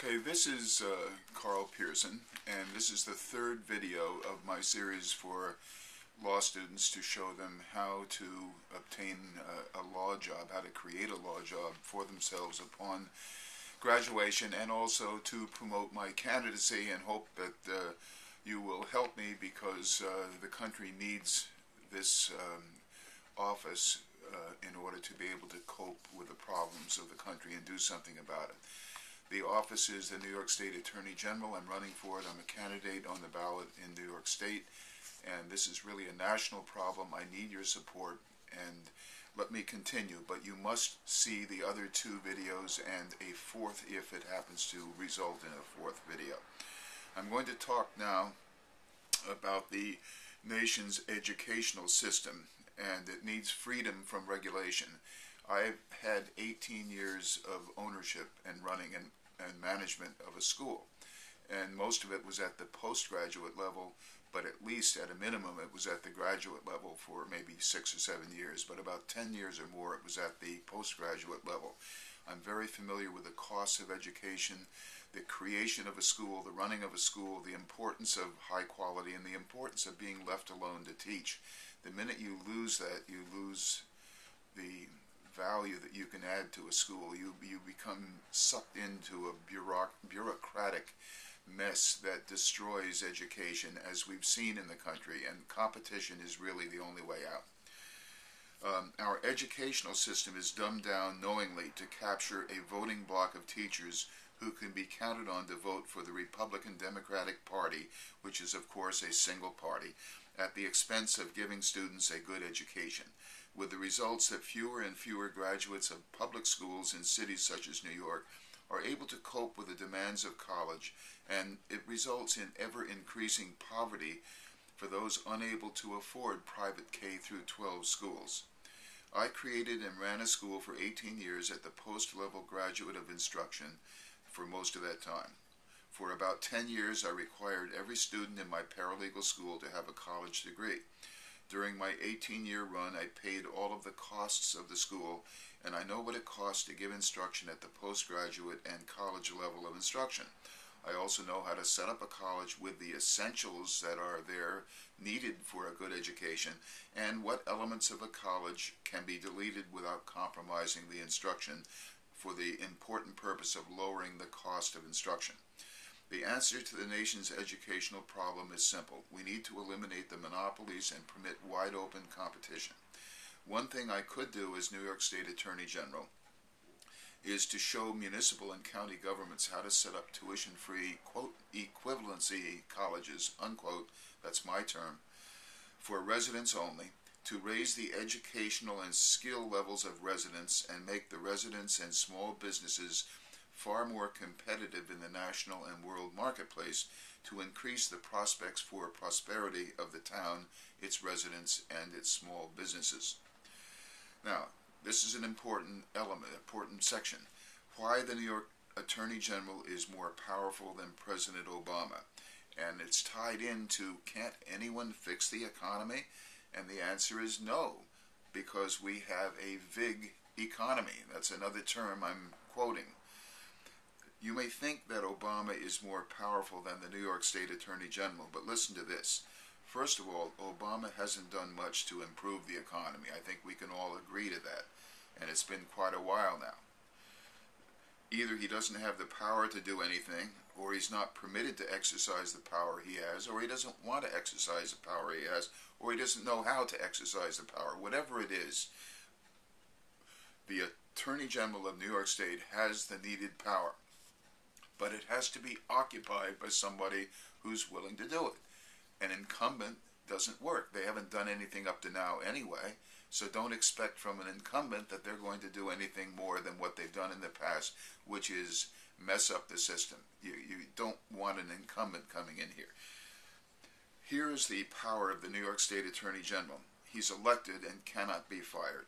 Okay, this is Carl Pearson, and this is the third video of my series for law students to show them how to obtain a law job, how to create a law job for themselves upon graduation, and also to promote my candidacy and hope that you will help me because the country needs this office in order to be able to cope with the problems of the country and do something about it. The office is the New York State Attorney General. I'm running for it. I'm a candidate on the ballot in New York State, and this is really a national problem. I need your support, and let me continue, but you must see the other two videos and a fourth if it happens to result in a fourth video. I'm going to talk now about the nation's educational system, and it needs freedom from regulation. I've had 18 years of ownership and running and management of a school, and most of it was at the postgraduate level, but at least at a minimum it was at the graduate level for maybe 6 or 7 years, but about 10 years or more it was at the postgraduate level. I'm very familiar with the costs of education, the creation of a school, the running of a school, the importance of high quality, and the importance of being left alone to teach. The minute you lose that, you lose the value that you can add to a school. You become sucked into a bureaucratic mess that destroys education, as we've seen in the country, and competition is really the only way out. Our educational system is dumbed down knowingly to capture a voting bloc of teachers who can be counted on to vote for the Republican Democratic Party, which is of course a single party, at the expense of giving students a good education, with the results that fewer and fewer graduates of public schools in cities such as New York are able to cope with the demands of college, and it results in ever-increasing poverty for those unable to afford private K-12 schools. I created and ran a school for 18 years at the post-level graduate of instruction for most of that time. For about 10 years, I required every student in my paralegal school to have a college degree. During my 18-year run, I paid all of the costs of the school, and I know what it costs to give instruction at the postgraduate and college level of instruction. I also know how to set up a college with the essentials that are there needed for a good education, and what elements of a college can be deleted without compromising the instruction for the important purpose of lowering the cost of instruction. The answer to the nation's educational problem is simple. We need to eliminate the monopolies and permit wide-open competition. One thing I could do as New York State Attorney General is to show municipal and county governments how to set up tuition-free, quote, equivalency colleges, unquote, that's my term, for residents only, to raise the educational and skill levels of residents and make the residents and small businesses far more competitive in the national and world marketplace, to increase the prospects for prosperity of the town, its residents, and its small businesses. Now, this is an important element, important section. Why the New York Attorney General is more powerful than President Obama. And it's tied into, can't anyone fix the economy? And the answer is no, because we have a VIG economy. That's another term I'm quoting. You may think that Obama is more powerful than the New York State Attorney General, but listen to this. First of all, Obama hasn't done much to improve the economy. I think we can all agree to that, and it's been quite a while now. Either he doesn't have the power to do anything, or he's not permitted to exercise the power he has, or he doesn't want to exercise the power he has, or he doesn't know how to exercise the power. Whatever it is, the Attorney General of New York State has the needed power, but it has to be occupied by somebody who's willing to do it. An incumbent doesn't work. They haven't done anything up to now anyway, so don't expect from an incumbent that they're going to do anything more than what they've done in the past, which is mess up the system. You don't want an incumbent coming in here. Here is the power of the New York State Attorney General. He's elected and cannot be fired.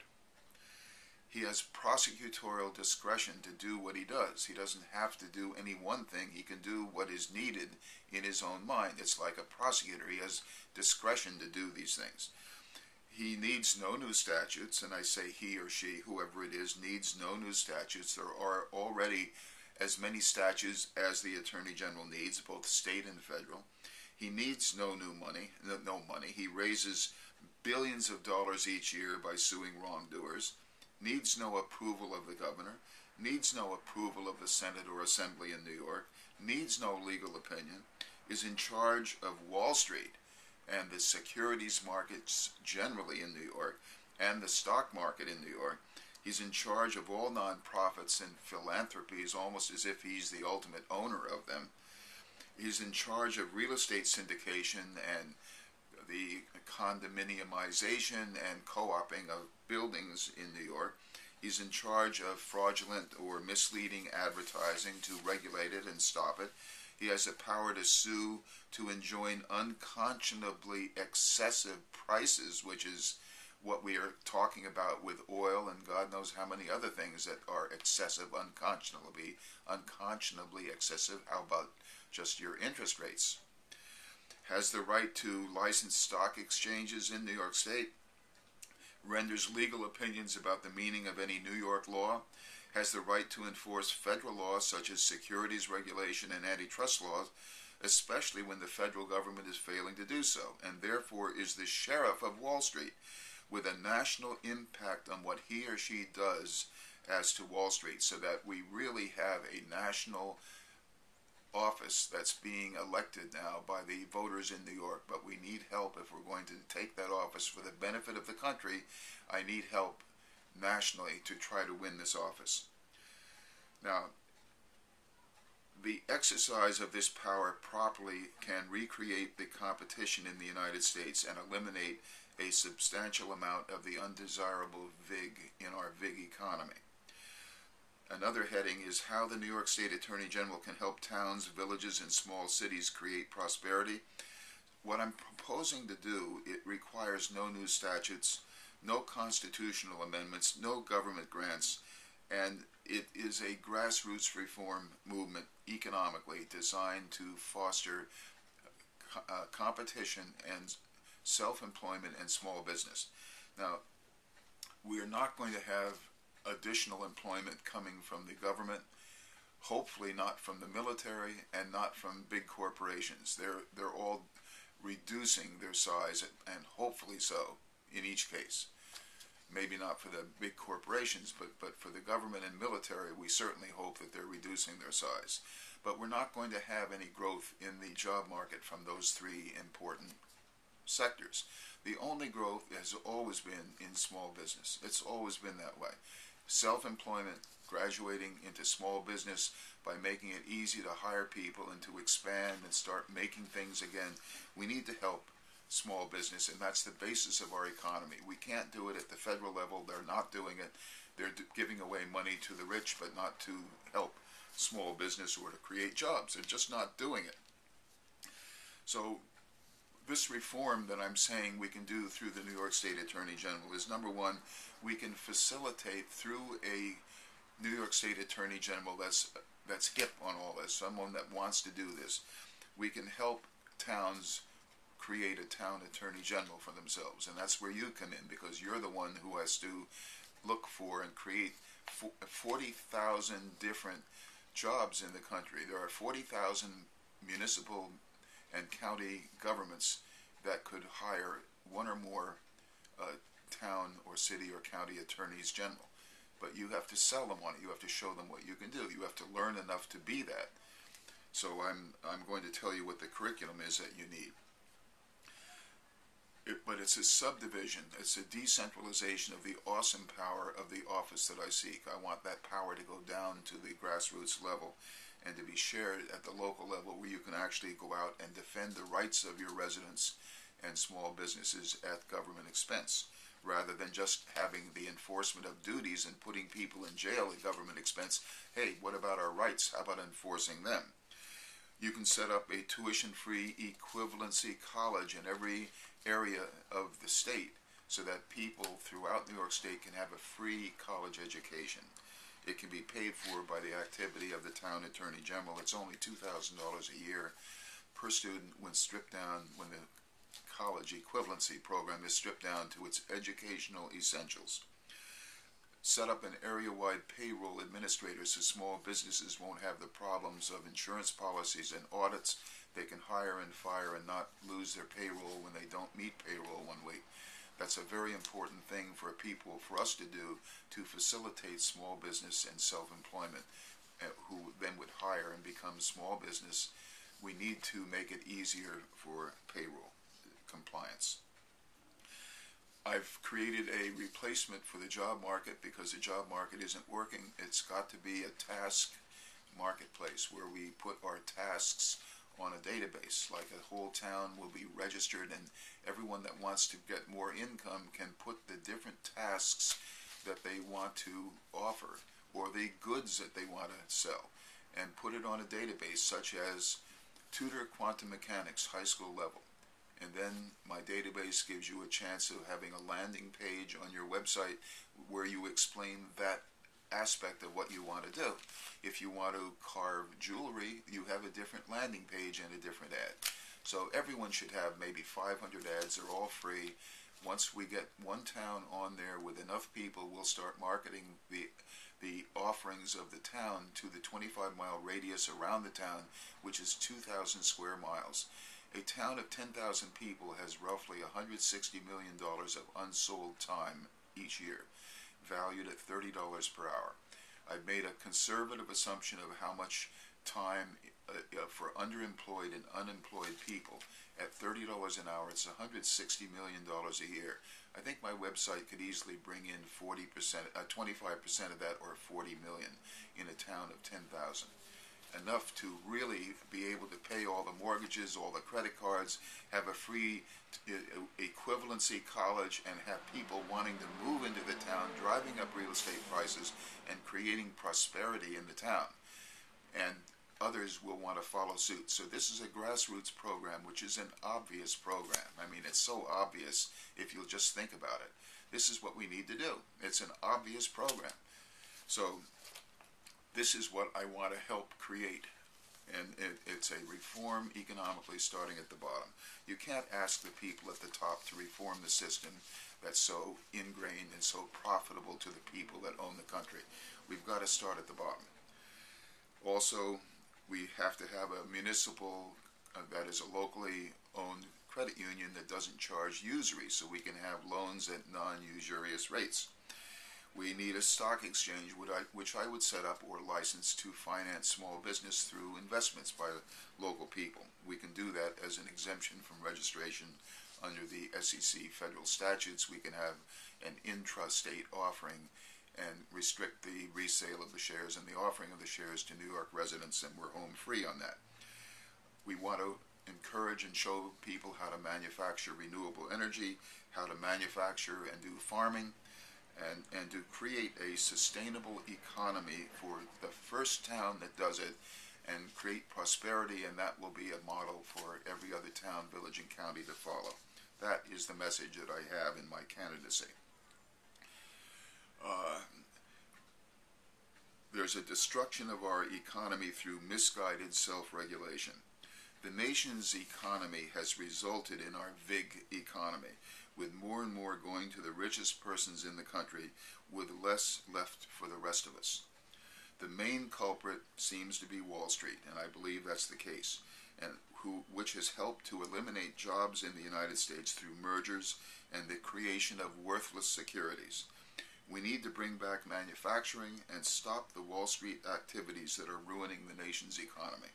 He has prosecutorial discretion to do what he does. He doesn't have to do any one thing. He can do what is needed in his own mind. It's like a prosecutor. He has discretion to do these things. He needs no new statutes, and I say he or she, whoever it is, needs no new statutes. There are already as many statutes as the Attorney General needs, both state and federal. He needs no new money, no money. He raises billions of dollars each year by suing wrongdoers, needs no approval of the governor, needs no approval of the Senate or Assembly in New York, needs no legal opinion, is in charge of Wall Street and the securities markets generally in New York and the stock market in New York. He's in charge of all nonprofits and philanthropies, almost as if he's the ultimate owner of them. He's in charge of real estate syndication and the condominiumization and co-oping of buildings in New York. He's in charge of fraudulent or misleading advertising to regulate it and stop it. He has the power to sue to enjoin unconscionably excessive prices, which is what we are talking about with oil and God knows how many other things that are excessive, unconscionably excessive. How about just your interest rates? Has the right to license stock exchanges in New York State, renders legal opinions about the meaning of any New York law, has the right to enforce federal laws such as securities regulation and antitrust laws, especially when the federal government is failing to do so, and therefore is the sheriff of Wall Street with a national impact on what he or she does as to Wall Street, so that we really have a national office that's being elected now by the voters in New York. But we need help if we're going to take that office for the benefit of the country. I need help nationally to try to win this office. Now, the exercise of this power properly can recreate the competition in the United States and eliminate a substantial amount of the undesirable VIG in our VIG economy. Another heading is how the New York State Attorney General can help towns, villages, and small cities create prosperity. What I'm proposing to do, it requires no new statutes, no constitutional amendments, no government grants, and it is a grassroots reform movement economically designed to foster competition and self-employment and small business. Now, we are not going to have additional employment coming from the government, hopefully not from the military and not from big corporations. They're all reducing their size, and hopefully so in each case. Maybe not for the big corporations, but for the government and military, we certainly hope that they're reducing their size. But we're not going to have any growth in the job market from those three important sectors. The only growth has always been in small business. It's always been that way. Self-employment, graduating into small business by making it easy to hire people and to expand and start making things again. We need to help small business, and that's the basis of our economy. We can't do it at the federal level. They're not doing it. They're giving away money to the rich, but not to help small business or to create jobs. They're just not doing it. So this reform that I'm saying we can do through the New York State Attorney General is, number one, we can facilitate through a New York State Attorney General that's hip on all this, someone that wants to do this. We can help towns create a town attorney general for themselves, and that's where you come in, because you're the one who has to look for and create 40,000 different jobs in the country. There are 40,000 municipal and county governments that could hire one or more town or city or county attorneys general. But you have to sell them on it. You have to show them what you can do. You have to learn enough to be that. So I'm going to tell you what the curriculum is that you need. But it's a subdivision. It's a decentralization of the awesome power of the office that I seek. I want that power to go down to the grassroots level and to be shared at the local level, where you can actually go out and defend the rights of your residents and small businesses at government expense, rather than just having the enforcement of duties and putting people in jail at government expense. Hey, what about our rights? How about enforcing them? You can set up a tuition-free equivalency college in every area of the state so that people throughout New York State can have a free college education. It can be paid for by the activity of the town attorney general. It's only $2,000 a year per student when stripped down, when the college equivalency program is stripped down to its educational essentials. set up an area-wide payroll administrator so small businesses won't have the problems of insurance policies and audits. They can hire and fire and not lose their payroll when they don't meet payroll 1 week. That's a very important thing for us to do, to facilitate small business and self-employment, who then would hire and become small business. We need to make it easier for payroll compliance. I've created a replacement for the job market because the job market isn't working. It's got to be a task marketplace where we put our tasks on a database. Like a whole town will be registered, and everyone that wants to get more income can put the different tasks that they want to offer or the goods that they want to sell and put it on a database, such as tutor quantum mechanics high school level. And then my database gives you a chance of having a landing page on your website where you explain that aspect of what you want to do. If you want to carve jewelry, you have a different landing page and a different ad. So everyone should have maybe 500 ads. They're all free. Once we get one town on there with enough people, we'll start marketing the offerings of the town to the 25-mile radius around the town, which is 2,000 square miles. A town of 10,000 people has roughly $160 million of unsold time each year, valued at $30 per hour. I've made a conservative assumption of how much time for underemployed and unemployed people. At $30 an hour, it's $160 million a year. I think my website could easily bring in 40%, 25% of that, or 40 million in a town of 10,000. Enough to really be able to pay all the mortgages, all the credit cards, have a free equivalency college, and have people wanting to move into the town, driving up real estate prices and creating prosperity in the town. And others will want to follow suit. So this is a grassroots program, which is an obvious program. I mean, it's so obvious if you'll just think about it. This is what we need to do. It's an obvious program. So this is what I want to help create. And it's a reform economically starting at the bottom. You can't ask the people at the top to reform the system that's so ingrained and so profitable to the people that own the country. We've got to start at the bottom. Also, we have to have a municipal, that is a locally owned credit union that doesn't charge usury, so we can have loans at non-usurious rates. We need a stock exchange, which I would set up or license to finance small business through investments by local people. We can do that as an exemption from registration under the SEC federal statutes. We can have an intrastate offering and restrict the resale of the shares and the offering of the shares to New York residents, and we're home free on that. We want to encourage and show people how to manufacture renewable energy, how to manufacture and do farming, and to create a sustainable economy for the first town that does it, and create prosperity, and that will be a model for every other town, village, and county to follow. That is the message that I have in my candidacy. There's a destruction of our economy through misguided self-regulation. The nation's economy has resulted in our VIG economy, with more and more going to the richest persons in the country, with less left for the rest of us. The main culprit seems to be Wall Street, and I believe that's the case, and which has helped to eliminate jobs in the United States through mergers and the creation of worthless securities. We need to bring back manufacturing and stop the Wall Street activities that are ruining the nation's economy.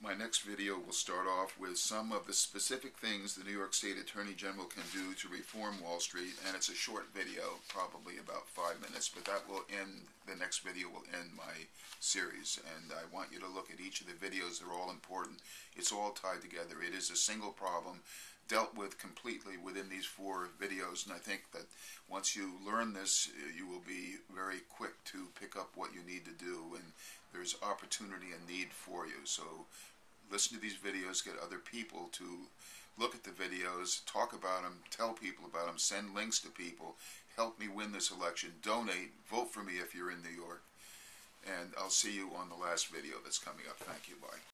My next video will start off with some of the specific things the New York State Attorney General can do to reform Wall Street, and it's a short video, probably about 5 minutes, but that will end, the next video will end my series, and I want you to look at each of the videos. They're all important. It's all tied together. It is a single problem dealt with completely within these 4 videos, and I think that once you learn this, you will be very quick to pick up what you need to do, and there's opportunity and need for you. So listen to these videos, get other people to look at the videos, talk about them, tell people about them, send links to people, help me win this election, donate, vote for me if you're in New York, and I'll see you on the last video that's coming up. Thank you, bye.